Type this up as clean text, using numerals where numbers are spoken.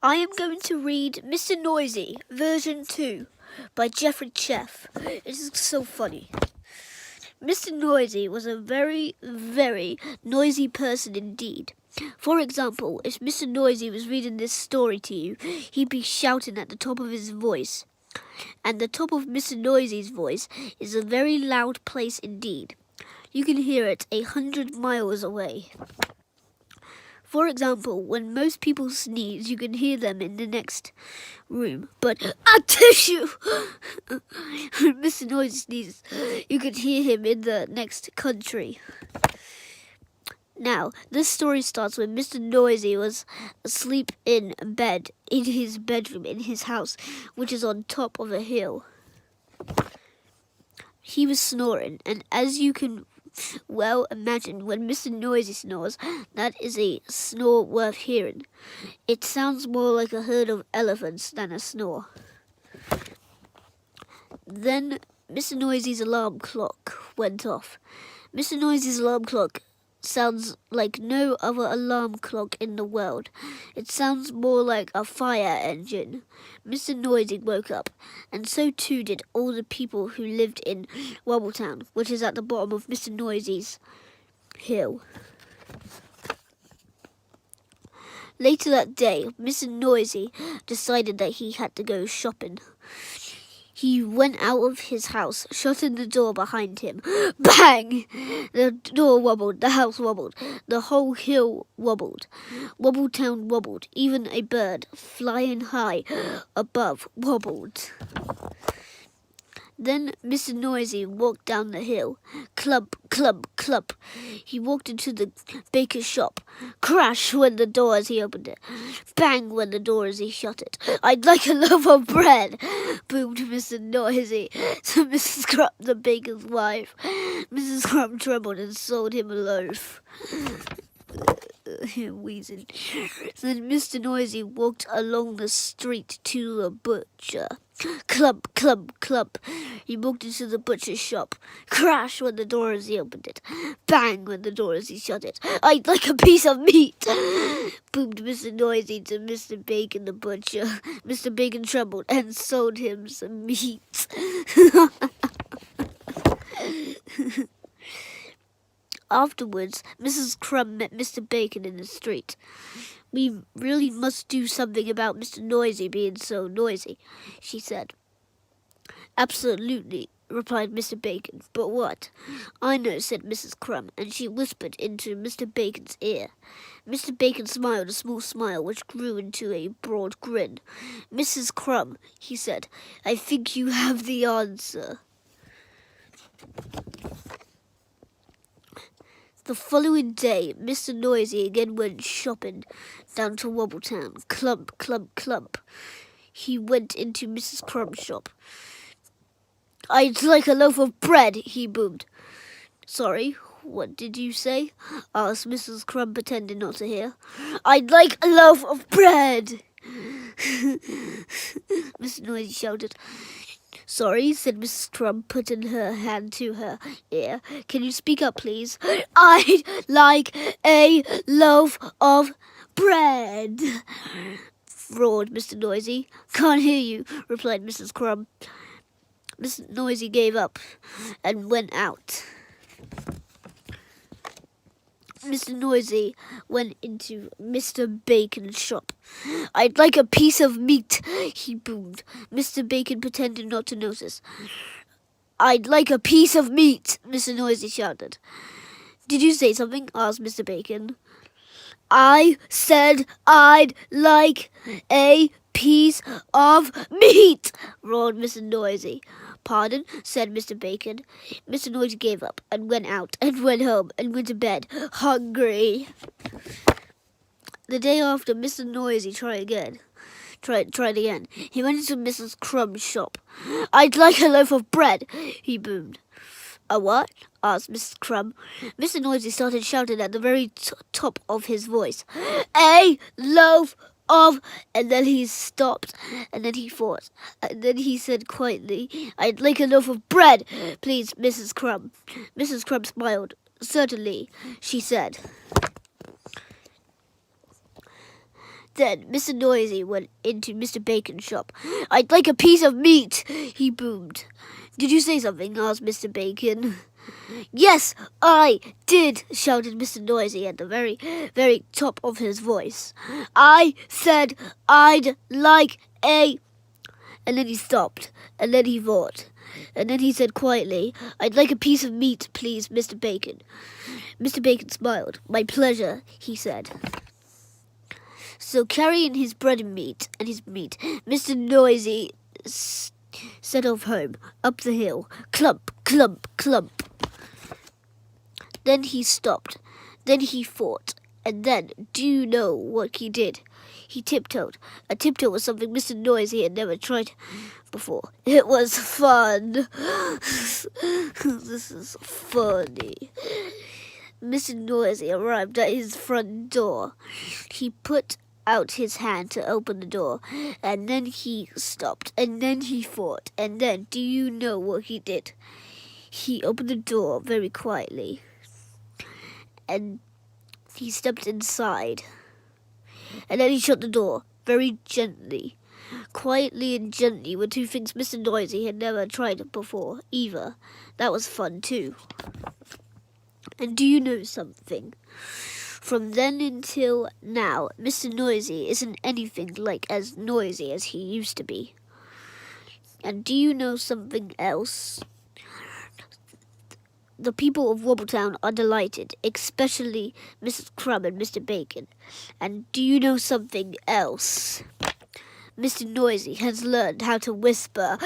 I am going to read Mr. Noisy, version 2, by Jeffrey Cheff. It is so funny. Mr. Noisy was a very, very noisy person indeed. For example, if Mr. Noisy was reading this story to you, he'd be shouting at the top of his voice. And the top of Mr. Noisy's voice is a very loud place indeed. You can hear it 100 miles away. For example, when most people sneeze, you can hear them in the next room. But a tissue! When Mr. Noisy sneezes, you can hear him in the next country. Now, this story starts when Mr. Noisy was asleep in bed in his bedroom in his house, which is on top of a hill. He was snoring, and as you can well imagine, when Mr. Noisy snores, that is a snore worth hearing. It sounds more like a herd of elephants than a snore. Then Mr. Noisy's alarm clock went off. Mr. Noisy's alarm clock sounds like no other alarm clock in the world. It sounds more like a fire engine. Mr. Noisy woke up, and so too did all the people who lived in Wobbletown, which is at the bottom of Mr. Noisy's hill. Later that day, Mr. Noisy decided that he had to go shopping. He went out of his house, shutting the door behind him. Bang! The door wobbled, the house wobbled, the whole hill wobbled. Wobbletown wobbled, even a bird flying high above wobbled. Then Mr. Noisy walked down the hill. Clump, clump, clump. He walked into the baker's shop. Crash went the door as he opened it. Bang went the door as he shut it. I'd like a loaf of bread, boomed Mr. Noisy to Mrs. Crumb, the baker's wife. Mrs. Crumb trembled and sold him a loaf. Wheezing. Then Mr. Noisy walked along the street to the butcher. Clump, clump, clump. He walked into the butcher's shop. Crash went the door as he opened it. Bang went the door as he shut it. I'd like a piece of meat, boomed Mr. Noisy to Mr. Bacon the butcher. Mr. Bacon trembled and sold him some meat. Afterwards, Mrs. Crumb met Mr. Bacon in the street. We really must do something about Mr. Noisy being so noisy, she said. Absolutely, replied Mr. Bacon. But what? I know, said Mrs. Crumb, and she whispered into Mr. Bacon's ear. Mr. Bacon smiled a small smile which grew into a broad grin. Mrs. Crumb, he said, I think you have the answer. The following day, Mr. Noisy again went shopping down to Wobbletown. Clump, clump, clump. He went into Mrs. Crumb's shop. I'd like a loaf of bread, he boomed. Sorry, what did you say? Asked Mrs. Crumb, pretending not to hear. I'd like a loaf of bread, Mr. Noisy shouted. Sorry, said Mrs. Crumb, putting her hand to her ear. Can you speak up, please? I'd like a loaf of bread, roared Mr. Noisy. Can't hear you, replied Mrs. Crumb. Mr. Noisy gave up and went out. Mr. Noisy went into Mr. Bacon's shop. I'd like a piece of meat, he boomed. Mr. Bacon pretended not to notice. I'd like a piece of meat, Mr. Noisy shouted. Did you say something? Asked Mr. Bacon. I said I'd like a piece of meat, roared Mr. Noisy. Pardon, said Mr. Bacon. Mr. Noisy gave up and went out and went home and went to bed, hungry. The day after, Mr. Noisy tried again. He went into Mrs. Crumb's shop. I'd like a loaf of bread, he boomed. A what? Asked Mrs. Crumb. Mr. Noisy started shouting at the very top of his voice. A loaf of, and then he stopped, and then he thought, and then he said quietly, I'd like a loaf of bread, please, Mrs. Crumb. Mrs. Crumb smiled. Certainly, she said. Then Mr. Noisy went into Mr. Bacon's shop. "I'd like a piece of meat," he boomed. "Did you say something?" asked Mr. Bacon. "Yes, I did," shouted Mr. Noisy at the very, very top of his voice. "I said I'd like a—" And then he stopped, and then he thought. And then he said quietly, "I'd like a piece of meat, please, Mr. Bacon." Mr. Bacon smiled. "My pleasure," he said. So carrying his bread and meat, Mr. Noisy set off home, up the hill, clump, clump, clump. Then he stopped. Then he thought. And then, do you know what he did? He tiptoed. A tiptoe was something Mr. Noisy had never tried before. It was fun. This is funny. Mr. Noisy arrived at his front door. He put out his hand to open the door, and then he stopped, and then he thought, and then, do you know what he did? He opened the door very quietly, and he stepped inside, and then he shut the door very gently. Quietly and gently were two things Mr. Noisy had never tried before, either. That was fun, too. And do you know something? From then until now, Mr. Noisy isn't anything like as noisy as he used to be. And do you know something else? The people of Wobbletown are delighted, especially Mrs. Crumb and Mr. Bacon. And do you know something else? Mr. Noisy has learned how to whisper.